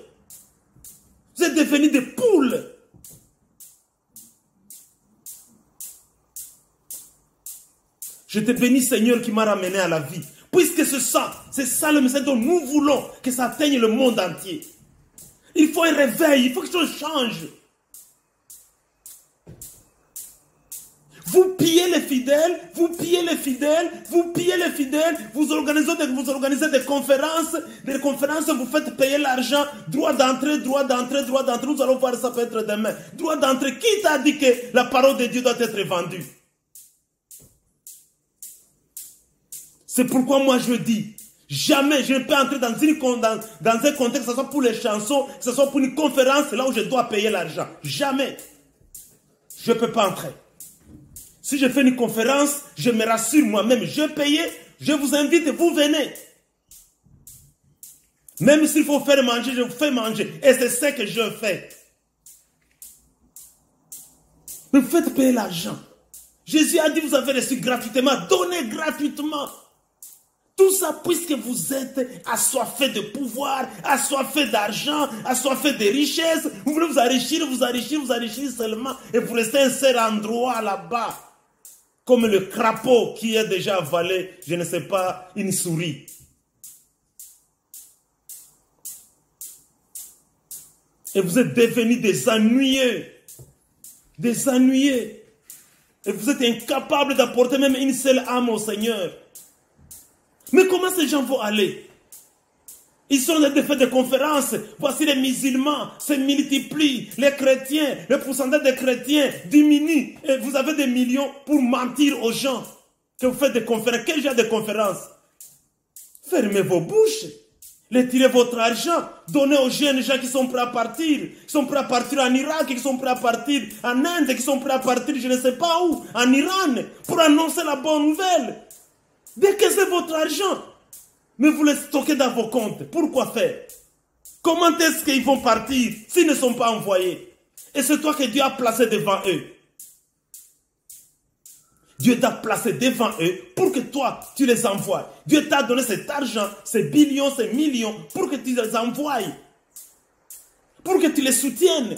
Vous êtes devenus des poules. Je te bénis, Seigneur, qui m'a ramené à la vie. Puisque c'est ça le message dont nous voulons que ça atteigne le monde entier. Il faut un réveil, il faut que ça change. Vous pillez les fidèles, vous pillez les fidèles, vous pillez les fidèles, vous organisez des conférences, vous faites payer l'argent, droit d'entrée, nous allons voir ça peut-être demain. Droit d'entrée, qui t'a dit que la parole de Dieu doit être vendue? C'est pourquoi moi je dis, jamais je ne peux entrer dans un contexte, que ce soit pour les chansons, que ce soit pour une conférence, là où je dois payer l'argent. Jamais. Je ne peux pas entrer. Si je fais une conférence, je me rassure moi-même, je paye, je vous invite, vous venez. Même s'il faut faire manger, je vous fais manger. Et c'est ce que je fais. Mais vous faites payer l'argent. Jésus a dit, vous avez reçu gratuitement, donnez gratuitement. Tout ça puisque vous êtes assoiffés de pouvoir, assoiffés d'argent, assoiffés de richesses. Vous voulez vous enrichir seulement. Et vous restez un seul endroit là-bas. Comme le crapaud qui a déjà avalé, je ne sais pas, une souris. Et vous êtes devenus des ennuyeux. Des ennuyeux. Et vous êtes incapables d'apporter même une seule âme au Seigneur. Mais comment ces gens vont aller? Ils sont en train de faire des conférences. Voici les musulmans se multiplient. Les chrétiens, le pourcentage des chrétiens diminue. Et vous avez des millions pour mentir aux gens que vous faites des conférences. Quel genre de conférences? Fermez vos bouches. Retirez votre argent. Donnez aux jeunes gens qui sont prêts à partir. Qui sont prêts à partir en Irak, qui sont prêts à partir en Inde, qui sont prêts à partir je ne sais pas où, en Iran, pour annoncer la bonne nouvelle. Décaissez votre argent. Mais vous le stockez dans vos comptes. Pourquoi faire? Comment est-ce qu'ils vont partir s'ils ne sont pas envoyés? Et c'est toi que Dieu a placé devant eux. Dieu t'a placé devant eux pour que toi, tu les envoies. Dieu t'a donné cet argent, ces billions, ces millions, pour que tu les envoies. Pour que tu les soutiennes.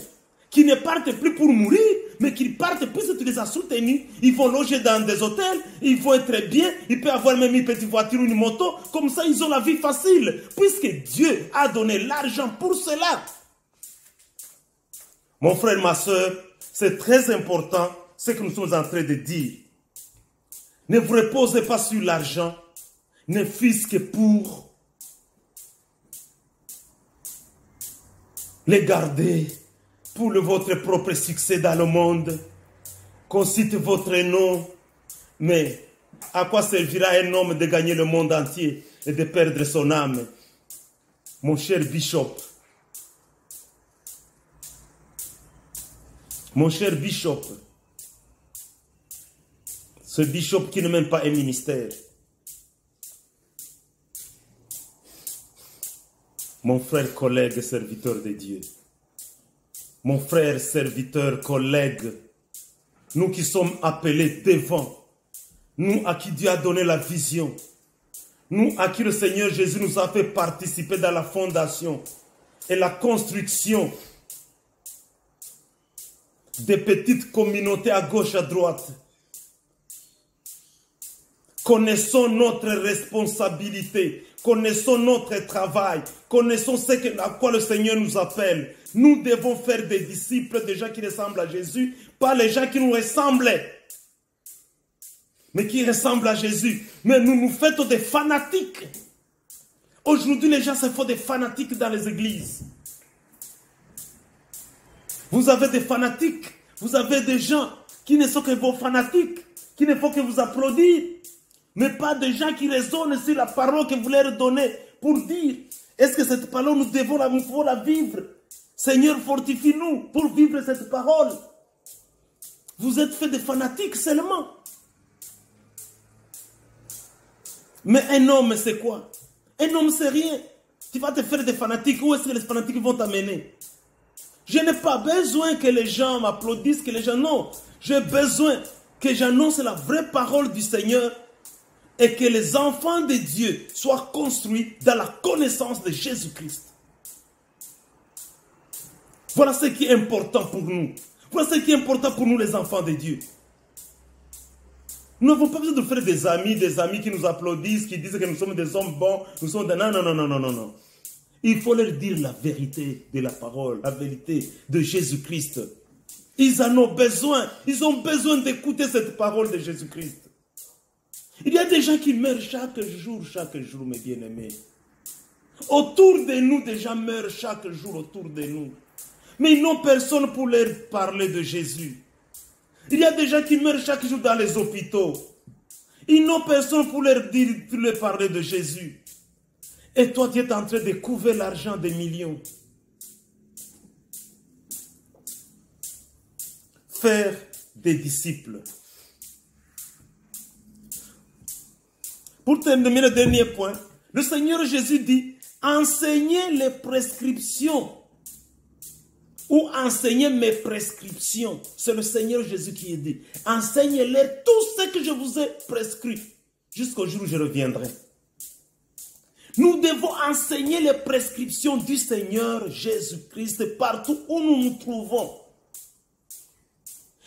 Qu'ils ne partent plus pour mourir, mais qu'ils partent puisque tu les as soutenus. Ils vont loger dans des hôtels, ils vont être bien, ils peuvent avoir même une petite voiture ou une moto. Comme ça, ils ont la vie facile. Puisque Dieu a donné l'argent pour cela. Mon frère, ma soeur, c'est très important ce que nous sommes en train de dire. Ne vous reposez pas sur l'argent, ne fût-ce que pour les garder. Pour votre propre succès dans le monde, qu'on cite votre nom, mais à quoi servira un homme de gagner le monde entier et de perdre son âme? Mon cher Bishop, ce Bishop qui ne même pas un ministère, mon frère, collègue, serviteur de Dieu, mon frère, serviteur, collègue, nous qui sommes appelés devant, nous à qui Dieu a donné la vision, nous à qui le Seigneur Jésus nous a fait participer dans la fondation et la construction des petites communautés à gauche, à droite. Connaissons notre responsabilité, connaissons notre travail, connaissons à quoi le Seigneur nous appelle. Nous devons faire des disciples, des gens qui ressemblent à Jésus, pas les gens qui nous ressemblaient, mais qui ressemblent à Jésus. Mais nous nous faisons des fanatiques. Aujourd'hui, les gens se font des fanatiques dans les églises. Vous avez des fanatiques, vous avez des gens qui ne sont que vos fanatiques, qui ne font que vous applaudir, mais pas des gens qui raisonnent sur la parole que vous leur donnez pour dire, est-ce que cette parole nous devons la vivre? Seigneur, fortifie-nous pour vivre cette parole. Vous êtes fait des fanatiques seulement. Mais un homme, c'est quoi? Un homme, c'est rien. Tu vas te faire des fanatiques. Où est-ce que les fanatiques vont t'amener? Je n'ai pas besoin que les gens m'applaudissent, que les gens... Non, j'ai besoin que j'annonce la vraie parole du Seigneur et que les enfants de Dieu soient construits dans la connaissance de Jésus-Christ. Voilà ce qui est important pour nous. Voilà ce qui est important pour nous, les enfants de Dieu. Nous n'avons pas besoin de faire des amis qui nous applaudissent, qui disent que nous sommes des hommes bons, nous sommes des... Non, non, non, non, non, non, non. Il faut leur dire la vérité de la parole, la vérité de Jésus-Christ. Ils en ont besoin. Ils ont besoin d'écouter cette parole de Jésus-Christ. Il y a des gens qui meurent chaque jour, mes bien-aimés. Autour de nous, des gens meurent chaque jour autour de nous. Mais ils n'ont personne pour leur parler de Jésus. Il y a des gens qui meurent chaque jour dans les hôpitaux. Ils n'ont personne pour leur parler de Jésus. Et toi, tu es en train de couver l'argent des millions. Faire des disciples. Pour terminer le dernier point, le Seigneur Jésus dit, enseignez les prescriptions. Ou enseignez mes prescriptions. C'est le Seigneur Jésus qui est dit. Enseignez-les tout ce que je vous ai prescrit. Jusqu'au jour où je reviendrai. Nous devons enseigner les prescriptions du Seigneur Jésus-Christ partout où nous nous trouvons.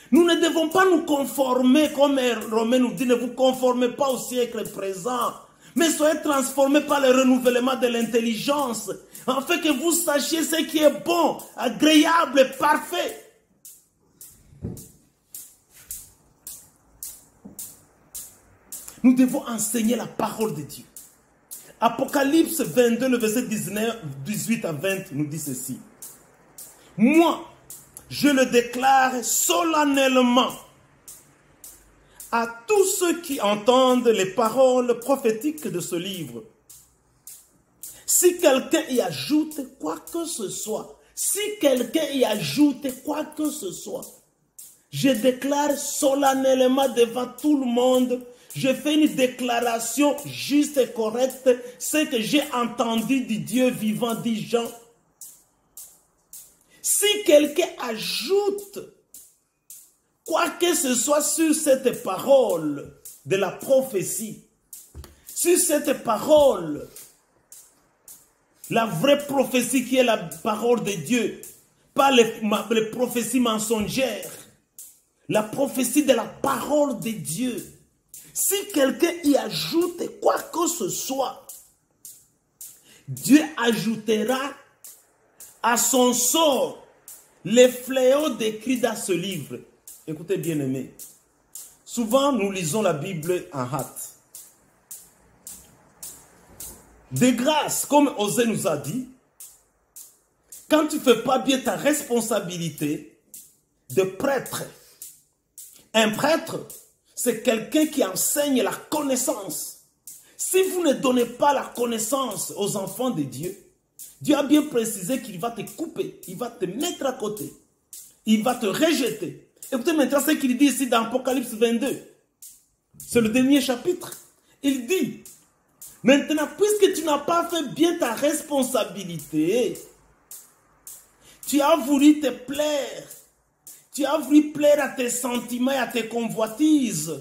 Nous ne devons pas nous conformer, comme Romain nous dit, ne vous conformez pas au siècle présent, mais soyez transformés par le renouvellement de l'intelligence, afin que vous sachiez ce qui est bon, agréable et parfait. Nous devons enseigner la parole de Dieu. Apocalypse 22, le verset 18 à 20 nous dit ceci. Moi, je le déclare solennellement à tous ceux qui entendent les paroles prophétiques de ce livre. Si quelqu'un y ajoute quoi que ce soit, je déclare solennellement devant tout le monde, je fais une déclaration juste et correcte, ce que j'ai entendu du Dieu vivant, dit Jean. Si quelqu'un ajoute quoi que ce soit sur cette parole de la prophétie, sur cette parole, la vraie prophétie qui est la parole de Dieu, pas les prophéties mensongères, la prophétie de la parole de Dieu. Si quelqu'un y ajoute quoi que ce soit, Dieu ajoutera à son sort les fléaux décrits dans ce livre. Écoutez bien aimés, souvent nous lisons la Bible en hâte. De grâce, comme Osée nous a dit, quand tu ne fais pas bien ta responsabilité de prêtre, un prêtre, c'est quelqu'un qui enseigne la connaissance. Si vous ne donnez pas la connaissance aux enfants de Dieu, Dieu a bien précisé qu'il va te couper, il va te mettre à côté, il va te rejeter. Écoutez maintenant ce qu'il dit ici dans Apocalypse 22. C'est le dernier chapitre. Il dit, maintenant, puisque tu n'as pas fait bien ta responsabilité, Tu as voulu te plaire. Tu as voulu plaire à tes sentiments et à tes convoitises,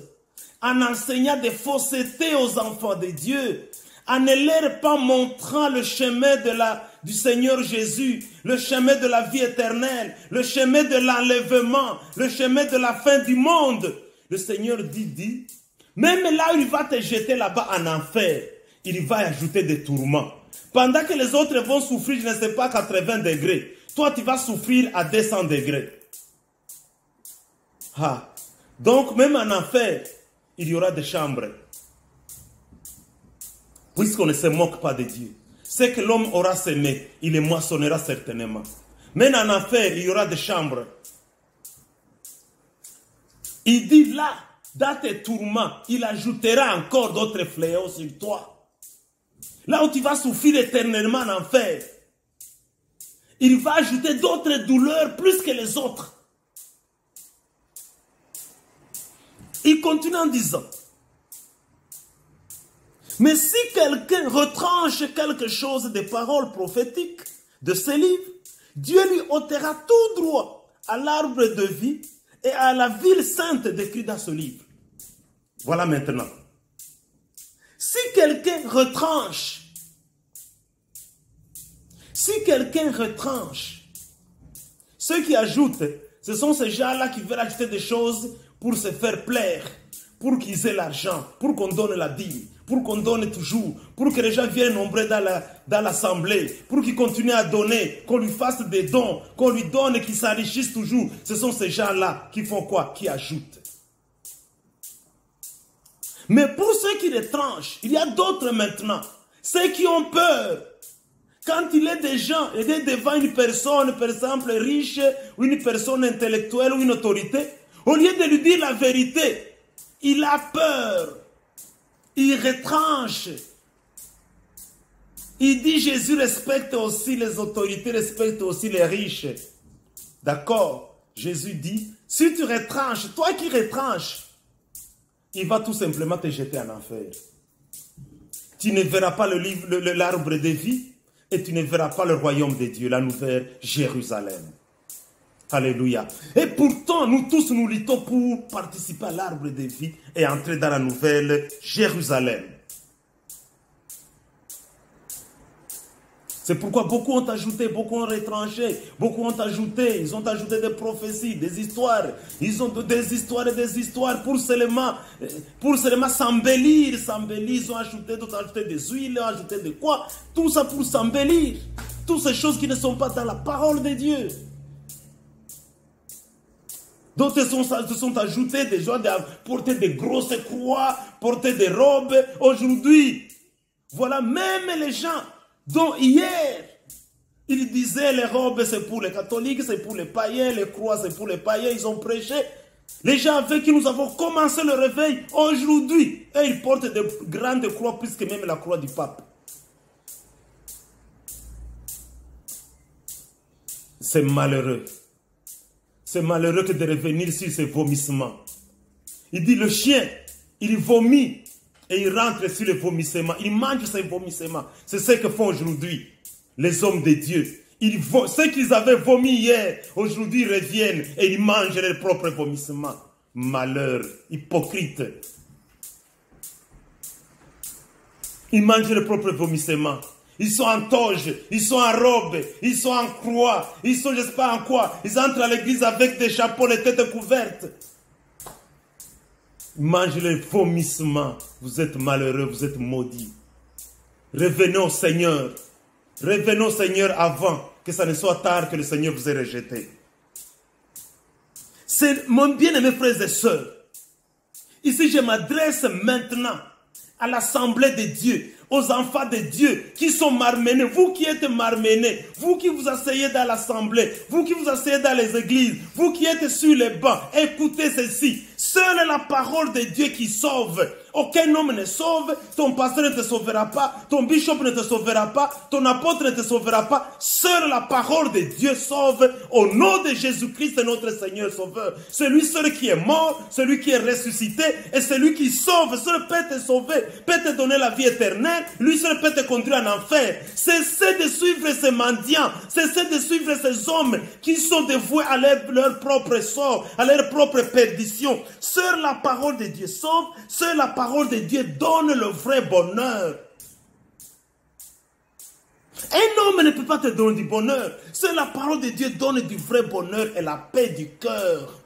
en enseignant des faussetés aux enfants de Dieu, en ne leur pas montrant le chemin du Seigneur Jésus, le chemin de la vie éternelle, le chemin de l'enlèvement, le chemin de la fin du monde. Le Seigneur dit, même là où il va te jeter là-bas en enfer, il va ajouter des tourments. Pendant que les autres vont souffrir, je ne sais pas, 80 degrés, toi tu vas souffrir à 200 degrés. Ah. Donc même en enfer, il y aura des chambres. Puisqu'on ne se moque pas de Dieu. Ce que l'homme aura semé, il le moissonnera certainement. Mais en enfer, il y aura des chambres. Il dit là, dans tes tourments, il ajoutera encore d'autres fléaux sur toi. Là où tu vas souffrir éternellement en enfer, il va ajouter d'autres douleurs plus que les autres. Il continue en disant, mais si quelqu'un retranche quelque chose des paroles prophétiques de ce livre, Dieu lui ôtera tout droit à l'arbre de vie et à la ville sainte décrite dans ce livre. Voilà maintenant. Si quelqu'un retranche, ceux qui ajoutent, ce sont ces gens-là qui veulent ajouter des choses pour se faire plaire, pour qu'ils aient l'argent, pour qu'on donne la dîme, pour qu'on donne toujours, pour que les gens viennent nombreux dans l'assemblée, pour qu'ils continuent à donner, qu'on lui fasse des dons, qu'on lui donne et qu'ils s'enrichissent toujours. Ce sont ces gens-là qui font quoi? Qui ajoutent. Mais pour ceux qui retranchent, il y a d'autres maintenant. Ceux qui ont peur. Quand il est des gens, il est devant une personne, par exemple, riche, ou une personne intellectuelle, ou une autorité, au lieu de lui dire la vérité, il a peur. Il retranche. Il dit Jésus respecte aussi les autorités, respecte aussi les riches. D'accord? Jésus dit, si tu retranches, toi qui retranches, il va tout simplement te jeter en enfer. Tu ne verras pas l'arbre de vie et tu ne verras pas le royaume de Dieu, la nouvelle Jérusalem. Alléluia. Et pourtant, nous tous nous luttons pour participer à l'arbre de vie et entrer dans la nouvelle Jérusalem. C'est pourquoi beaucoup ont ajouté, beaucoup ont retranché, beaucoup ont ajouté, ils ont ajouté des prophéties, des histoires. Ils ont des histoires et des histoires pour seulement s'embellir. Ils ont ajouté, d'autres ont ajouté des huiles, ils ont ajouté de quoi? Tout ça pour s'embellir. Toutes ces choses qui ne sont pas dans la parole de Dieu. D'autres se sont ajoutés des gens à porter des grosses croix, porter des robes. Aujourd'hui, voilà même les gens dont hier, ils disaient les robes c'est pour les catholiques, c'est pour les païens, les croix c'est pour les païens, ils ont prêché. Les gens avec qui nous avons commencé le réveil, aujourd'hui, ils portent de grandes croix plus que même la croix du pape. C'est malheureux. C'est malheureux que de revenir sur ces vomissements. Il dit le chien, il vomit et il rentre sur les vomissements. Il mange ses vomissements. C'est ce que font aujourd'hui les hommes de Dieu. Ceux qu'ils avaient vomi hier, aujourd'hui ils reviennent et ils mangent leurs propres vomissements. Malheur, hypocrite. Ils mangent leurs propres vomissements. Ils sont en toge, ils sont en robe, ils sont en croix, ils sont je ne sais pas en quoi. Ils entrent à l'église avec des chapeaux, les têtes couvertes. Ils mangent les vomissements. Vous êtes malheureux, vous êtes maudits. Revenez au Seigneur. Revenez au Seigneur avant que ça ne soit tard, que le Seigneur vous ait rejeté. C'est mon bien-aimé frères et sœurs. Ici, je m'adresse maintenant à l'assemblée de Dieu, aux enfants de Dieu qui sont marmenés, vous qui êtes marmenés, vous qui vous asseyez dans l'assemblée, vous qui vous asseyez dans les églises, vous qui êtes sur les bancs, écoutez ceci. Seule la parole de Dieu qui sauve. Aucun homme ne sauve, ton pasteur ne te sauvera pas, ton bishop ne te sauvera pas, ton apôtre ne te sauvera pas. Seule la parole de Dieu sauve au nom de Jésus-Christ, notre Seigneur Sauveur. Celui seul qui est mort, celui qui est ressuscité et celui qui sauve, seul peut te sauver, peut te donner la vie éternelle, lui seul peut te conduire en enfer. Cessez de suivre ces mendiants, cessez de suivre ces hommes qui sont dévoués à leur propre sort, à leur propre perdition. Seule la parole de Dieu sauve, seule la parole de Dieu donne le vrai bonheur. Un homme ne peut pas te donner du bonheur. Seule la parole de Dieu donne du vrai bonheur et la paix du cœur.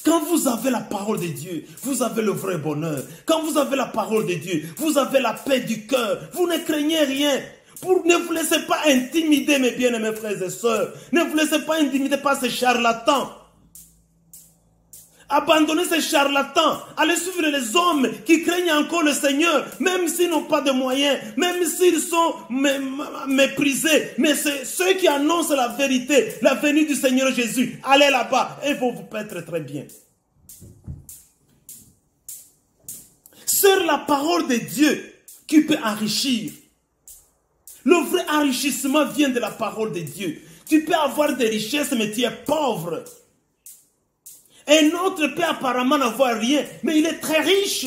Quand vous avez la parole de Dieu, vous avez le vrai bonheur. Quand vous avez la parole de Dieu, vous avez la paix du cœur. Vous ne craignez rien. Ne vous laissez pas intimider, mes bien-aimés frères et sœurs. Ne vous laissez pas intimider par ces charlatans. Abandonnez ces charlatans. Allez suivre les hommes qui craignent encore le Seigneur, même s'ils n'ont pas de moyens, même s'ils sont méprisés. Mais c'est ceux qui annoncent la vérité, la venue du Seigneur Jésus. Allez là-bas et vont vous paître très bien. C'est la parole de Dieu qui peut enrichir. Le vrai enrichissement vient de la parole de Dieu. Tu peux avoir des richesses, mais tu es pauvre. Un autre peut apparemment n'avoir rien, mais il est très riche.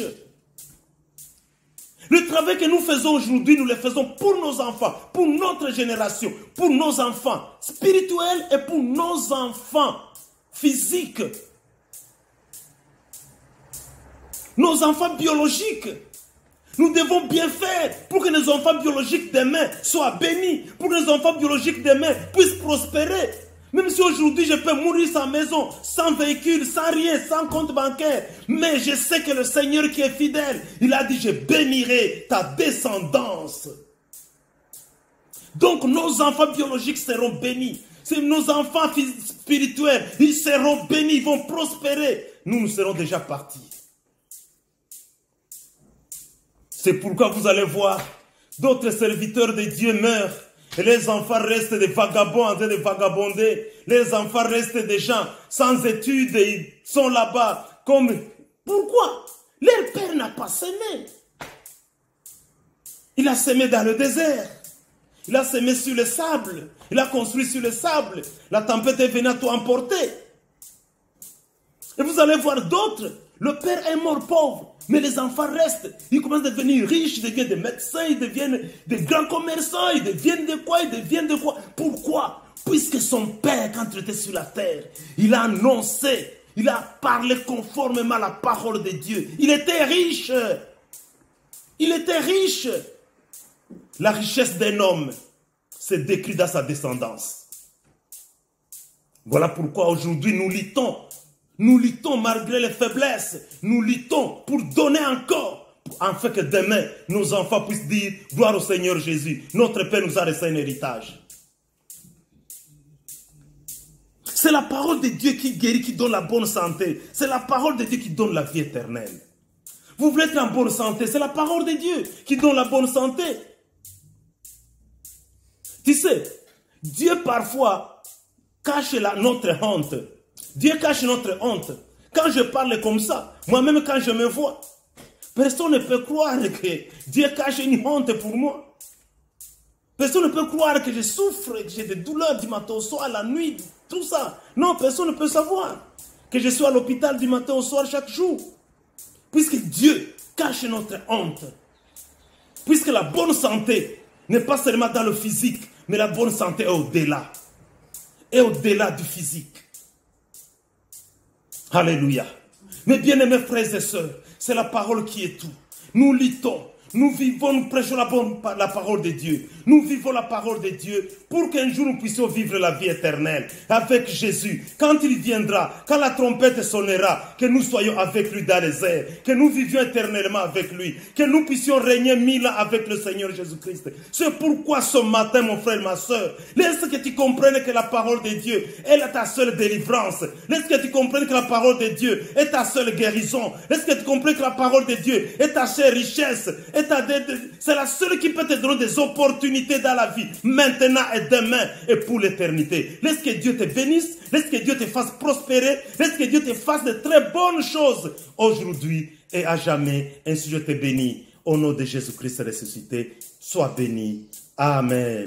Le travail que nous faisons aujourd'hui, nous le faisons pour nos enfants, pour notre génération, pour nos enfants spirituels et pour nos enfants physiques. Nos enfants biologiques. Nous devons bien faire pour que nos enfants biologiques demain soient bénis, pour que nos enfants biologiques demain puissent prospérer. Même si aujourd'hui je peux mourir sans maison, sans véhicule, sans rien, sans compte bancaire. Mais je sais que le Seigneur qui est fidèle, il a dit je bénirai ta descendance. Donc nos enfants biologiques seront bénis. Nos enfants spirituels, ils seront bénis, ils vont prospérer. Nous serons déjà partis. C'est pourquoi vous allez voir d'autres serviteurs de Dieu meurent. Et les enfants restent des vagabonds en train de vagabonder. Les enfants restent des gens sans études et ils sont là-bas. Pourquoi? Leur père n'a pas semé. Il a semé dans le désert. Il a semé sur le sable. Il a construit sur le sable. La tempête est venue à tout emporter. Et vous allez voir d'autres. Le père est mort pauvre. Mais les enfants restent. Ils commencent à devenir riches. Ils deviennent des médecins. Ils deviennent des grands commerçants. Ils deviennent de quoi? Ils deviennent de quoi? Pourquoi? Puisque son père, quand il était sur la terre, il a annoncé. Il a parlé conformément à la parole de Dieu. Il était riche. Il était riche. La richesse d'un homme c'est décrit dans sa descendance. Voilà pourquoi aujourd'hui nous luttons. Nous luttons malgré les faiblesses. Nous luttons pour donner encore. Afin que demain, nos enfants puissent dire gloire au Seigneur Jésus. Notre Père nous a laissé un héritage. C'est la parole de Dieu qui guérit, qui donne la bonne santé. C'est la parole de Dieu qui donne la vie éternelle. Vous voulez être en bonne santé, c'est la parole de Dieu qui donne la bonne santé. Tu sais, Dieu parfois cache notre honte. Dieu cache notre honte. Quand je parle comme ça, moi-même quand je me vois, personne ne peut croire que Dieu cache une honte pour moi. Personne ne peut croire que je souffre, que j'ai des douleurs du matin au soir, la nuit, tout ça. Non, personne ne peut savoir que je suis à l'hôpital du matin au soir chaque jour. Puisque Dieu cache notre honte. Puisque la bonne santé n'est pas seulement dans le physique, mais la bonne santé est au-delà. Et au-delà du physique. Alléluia. Mes bien-aimés frères et sœurs, c'est la parole qui est tout. Nous luttons. Nous vivons, nous prêchons la parole de Dieu. Nous vivons la parole de Dieu pour qu'un jour nous puissions vivre la vie éternelle avec Jésus. Quand il viendra, quand la trompette sonnera, que nous soyons avec lui dans les airs, que nous vivions éternellement avec lui, que nous puissions régner 1000 ans avec le Seigneur Jésus-Christ. C'est pourquoi ce matin, mon frère, ma soeur, laisse que tu comprennes que la parole de Dieu est ta seule délivrance. Laisse que tu comprennes que la parole de Dieu est ta seule guérison. Laisse que tu comprennes que la parole de Dieu est ta seule richesse. C'est la seule qui peut te donner des opportunités dans la vie, maintenant et demain et pour l'éternité. Laisse que Dieu te bénisse, laisse que Dieu te fasse prospérer, laisse que Dieu te fasse de très bonnes choses aujourd'hui et à jamais. Ainsi je te bénis. Au nom de Jésus-Christ ressuscité, sois béni. Amen.